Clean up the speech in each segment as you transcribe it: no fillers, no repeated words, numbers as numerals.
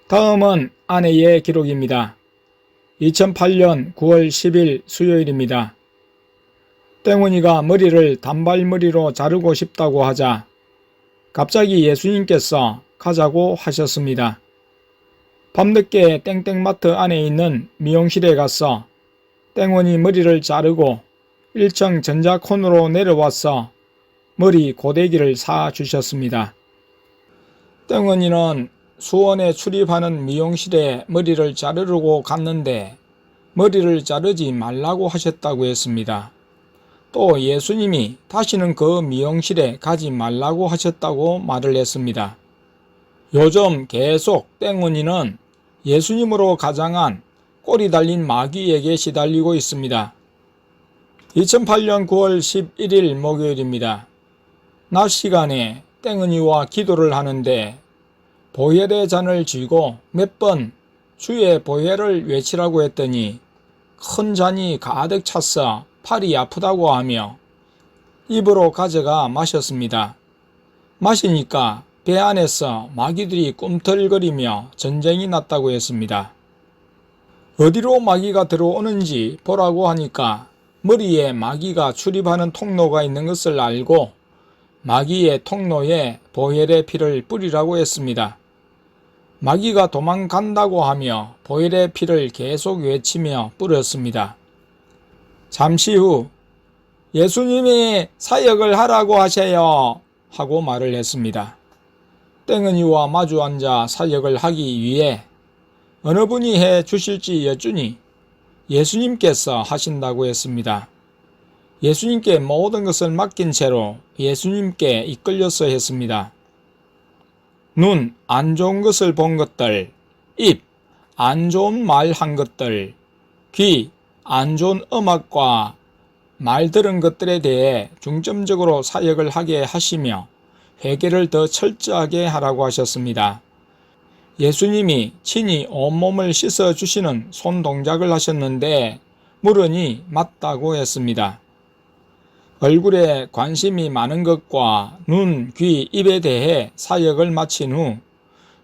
다음은 아내의 기록입니다. 2008년 9월 10일 수요일입니다. 땡훈이가 머리를 단발머리로 자르고 싶다고 하자 갑자기 예수님께서 가자고 하셨습니다. 밤늦게 땡땡마트 안에 있는 미용실에 가서 땡훈이 머리를 자르고 1층 전자콘으로 내려와서 머리 고데기를 사주셨습니다. 땡훈이는 수원에 출입하는 미용실에 머리를 자르려고 갔는데 머리를 자르지 말라고 하셨다고 했습니다. 또 예수님이 다시는 그 미용실에 가지 말라고 하셨다고 말을 했습니다. 요즘 계속 땡훈이는 예수님으로 가장한 꼬리 달린 마귀에게 시달리고 있습니다. 2008년 9월 11일 목요일입니다. 낮 시간에 땡은이와 기도를 하는데 보혈의 잔을 쥐고 몇 번 주의 보혈을 외치라고 했더니 큰 잔이 가득 찼어 팔이 아프다고 하며 입으로 가져가 마셨습니다. 마시니까 배 안에서 마귀들이 꿈틀거리며 전쟁이 났다고 했습니다. 어디로 마귀가 들어오는지 보라고 하니까 머리에 마귀가 출입하는 통로가 있는 것을 알고 마귀의 통로에 보혈의 피를 뿌리라고 했습니다. 마귀가 도망간다고 하며 보혈의 피를 계속 외치며 뿌렸습니다. 잠시 후 예수님이 사역을 하라고 하세요 하고 말을 했습니다. 땡은이와 마주 앉아 사역을 하기 위해 어느 분이 해 주실지 여쭈니 예수님께서 하신다고 했습니다. 예수님께 모든 것을 맡긴 채로 예수님께 이끌려서 했습니다. 눈, 안 좋은 것을 본 것들, 입, 안 좋은 말 한 것들, 귀, 안 좋은 음악과 말 들은 것들에 대해 중점적으로 사역을 하게 하시며 회개를 더 철저하게 하라고 하셨습니다. 예수님이 친히 온몸을 씻어주시는 손 동작을 하셨는데 물으니 맞다고 했습니다. 얼굴에 관심이 많은 것과 눈, 귀, 입에 대해 사역을 마친 후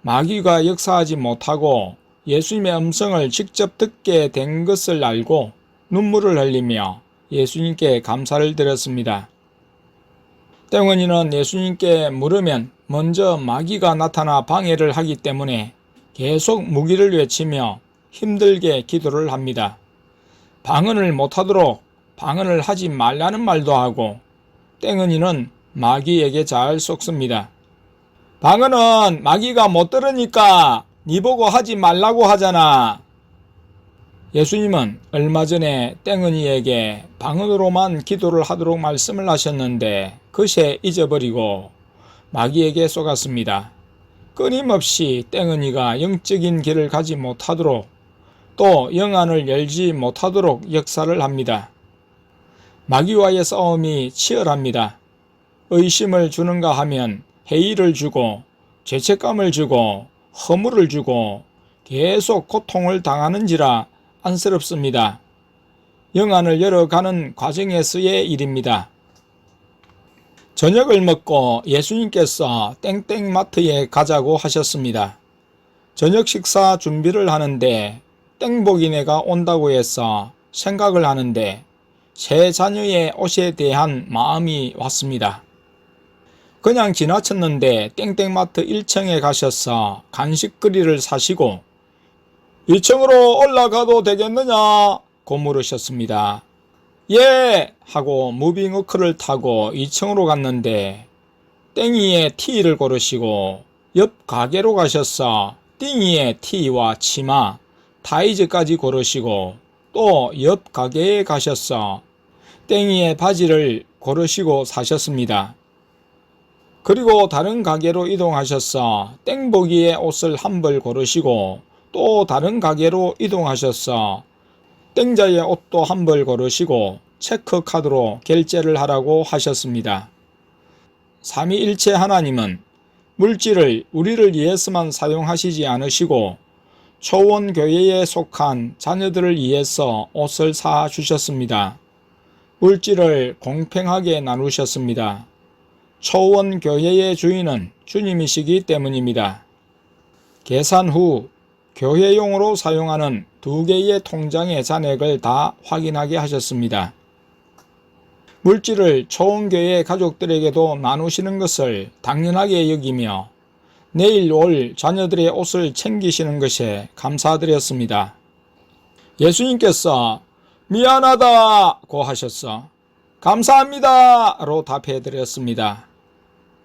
마귀가 역사하지 못하고 예수님의 음성을 직접 듣게 된 것을 알고 눈물을 흘리며 예수님께 감사를 드렸습니다. 땡은이는 예수님께 물으면 먼저 마귀가 나타나 방해를 하기 때문에 계속 무기를 외치며 힘들게 기도를 합니다. 방언을 못하도록 방언을 하지 말라는 말도 하고 땡은이는 마귀에게 잘 속습니다. 방언은 마귀가 못 들으니까 니 보고 하지 말라고 하잖아. 예수님은 얼마 전에 땡은이에게 방언으로만 기도를 하도록 말씀을 하셨는데 그새 잊어버리고 마귀에게 속았습니다. 끊임없이 땡은이가 영적인 길을 가지 못하도록 또 영안을 열지 못하도록 역사를 합니다. 마귀와의 싸움이 치열합니다. 의심을 주는가 하면 해이를 주고 죄책감을 주고 허물을 주고 계속 고통을 당하는지라 안쓰럽습니다. 영안을 열어가는 과정에서의 일입니다. 저녁을 먹고 예수님께서 땡땡마트에 가자고 하셨습니다. 저녁 식사 준비를 하는데 땡복이네가 온다고 해서 생각을 하는데 새 자녀의 옷에 대한 마음이 왔습니다. 그냥 지나쳤는데 땡땡마트 1층에 가셔서 간식거리를 사시고 2층으로 올라가도 되겠느냐 고 물으셨습니다. 예 하고 무빙어크를 타고 2층으로 갔는데 땡이의 티를 고르시고 옆 가게로 가셔서 띵이의 티와 치마, 타이즈까지 고르시고 또 옆 가게에 가셔서 땡이의 바지를 고르시고 사셨습니다. 그리고 다른 가게로 이동하셔서 땡보기의 옷을 한 벌 고르시고 또 다른 가게로 이동하셔서 땡자의 옷도 한 벌 고르시고 체크카드로 결제를 하라고 하셨습니다. 삼위일체 하나님은 물질을 우리를 위해서만 사용하시지 않으시고 초원교회에 속한 자녀들을 위해서 옷을 사주셨습니다. 물질을 공평하게 나누셨습니다. 초원교회의 주인은 주님이시기 때문입니다. 계산 후 교회용으로 사용하는 2개의 통장의 잔액을 다 확인하게 하셨습니다. 물질을 초원교회 가족들에게도 나누시는 것을 당연하게 여기며 내일 올 자녀들의 옷을 챙기시는 것에 감사드렸습니다. 예수님께서 미안하다고 하셨어. 감사합니다로 답해드렸습니다.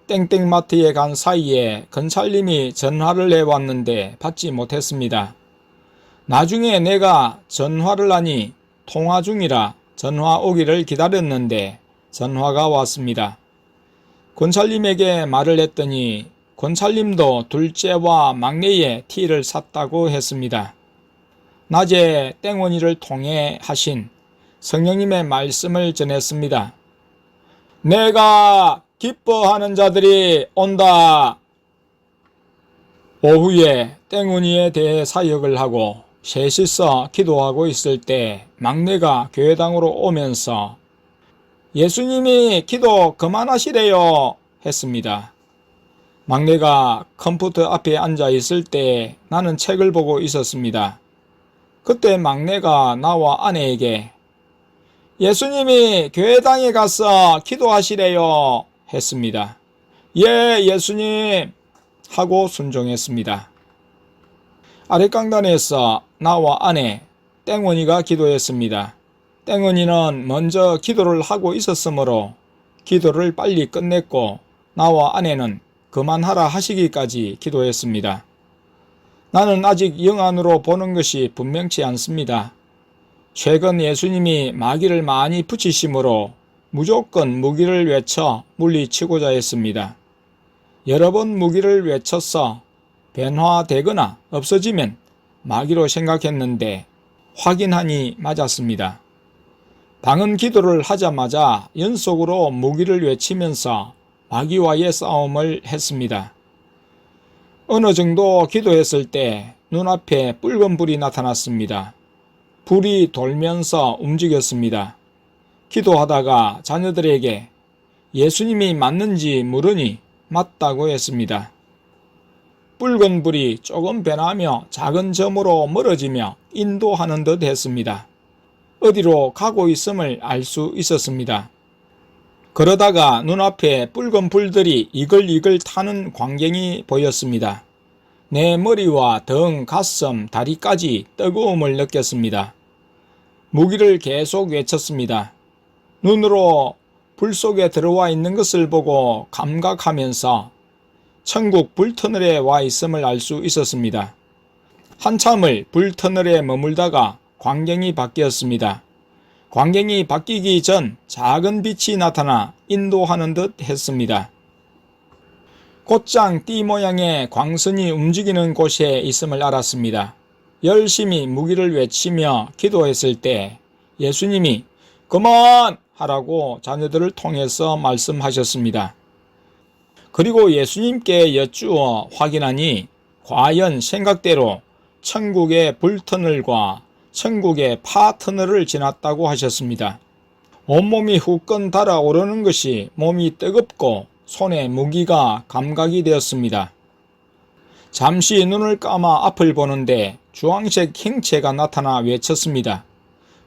땡땡마트에 간 사이에 건찰님이 전화를 해왔는데 받지 못했습니다. 나중에 내가 전화를 하니 통화 중이라 전화 오기를 기다렸는데 전화가 왔습니다. 권찰님에게 말을 했더니 권찰님도 둘째와 막내의 티를 샀다고 했습니다. 낮에 땡원이를 통해 하신 성령님의 말씀을 전했습니다. 내가 기뻐하는 자들이 온다. 오후에 땡원이에 대해 사역을 하고 셋이서 기도하고 있을 때 막내가 교회당으로 오면서 예수님이 기도 그만하시래요 했습니다. 막내가 컴퓨터 앞에 앉아 있을 때 나는 책을 보고 있었습니다. 그때 막내가 나와 아내에게 예수님이 교회당에 가서 기도하시래요 했습니다. 예, 예수님 하고 순종했습니다. 아랫강단에서 나와 아내 땡원이가 기도했습니다. 땡원이는 먼저 기도를 하고 있었으므로 기도를 빨리 끝냈고 나와 아내는 그만하라 하시기까지 기도했습니다. 나는 아직 영안으로 보는 것이 분명치 않습니다. 최근 예수님이 마귀를 많이 붙이심으로 무조건 무기를 외쳐 물리치고자 했습니다. 여러 번 무기를 외쳐서 변화되거나 없어지면 마귀로 생각했는데 확인하니 맞았습니다. 방언 기도를 하자마자 연속으로 무기를 외치면서 마귀와의 싸움을 했습니다. 어느 정도 기도했을 때 눈앞에 붉은 불이 나타났습니다. 불이 돌면서 움직였습니다. 기도하다가 자녀들에게 예수님이 맞는지 물으니 맞다고 했습니다. 붉은 불이 조금 변하며 작은 점으로 멀어지며 인도하는 듯 했습니다. 어디로 가고 있음을 알 수 있었습니다. 그러다가 눈앞에 붉은 불들이 이글이글 타는 광경이 보였습니다. 내 머리와 등, 가슴, 다리까지 뜨거움을 느꼈습니다. 무기를 계속 외쳤습니다. 눈으로 불 속에 들어와 있는 것을 보고 감각하면서 천국 불터널에 와 있음을 알 수 있었습니다. 한참을 불터널에 머물다가 광경이 바뀌었습니다. 광경이 바뀌기 전 작은 빛이 나타나 인도하는 듯 했습니다. 곧장 띠 모양의 광선이 움직이는 곳에 있음을 알았습니다. 열심히 무기를 외치며 기도했을 때 예수님이 그만 하라고 자녀들을 통해서 말씀하셨습니다. 그리고 예수님께 여쭈어 확인하니 과연 생각대로 천국의 불터널과 천국의 파터널을 지났다고 하셨습니다. 온몸이 후끈 달아오르는 것이 몸이 뜨겁고 손에 무기가 감각이 되었습니다. 잠시 눈을 감아 앞을 보는데 주황색 형체가 나타나 외쳤습니다.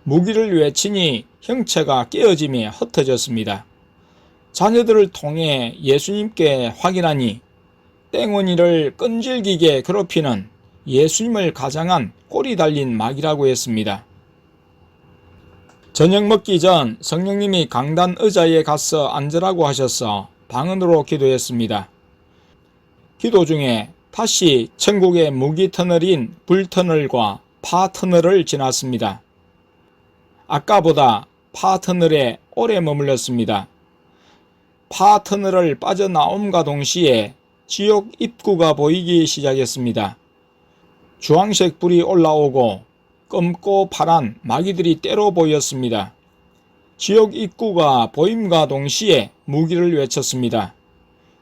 무기를 외치니 형체가 깨어지며 흩어졌습니다. 자녀들을 통해 예수님께 확인하니 땡원이를 끈질기게 괴롭히는 예수님을 가장한 꼬리 달린 마귀라고 했습니다. 저녁 먹기 전 성령님이 강단 의자에 가서 앉으라고 하셔서 방언으로 기도했습니다. 기도 중에 다시 천국의 무기 터널인 불터널과 파터널을 지났습니다. 아까보다 파터널에 오래 머물렀습니다. 파터널을 빠져나옴과 동시에 지옥 입구가 보이기 시작했습니다. 주황색 불이 올라오고 검고 파란 마귀들이 때로 보였습니다. 지옥 입구가 보임과 동시에 무기를 외쳤습니다.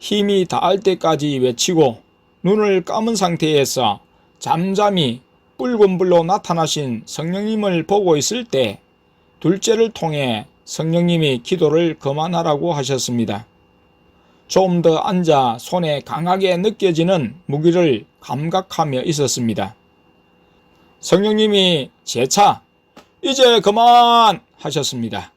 힘이 닿을 때까지 외치고 눈을 감은 상태에서 잠잠히 붉은 불로 나타나신 성령님을 보고 있을 때 둘째를 통해 성령님이 기도를 그만하라고 하셨습니다. 좀 더 앉아 손에 강하게 느껴지는 무기를 감각하며 있었습니다. 성령님이 재차 이제 그만 하셨습니다.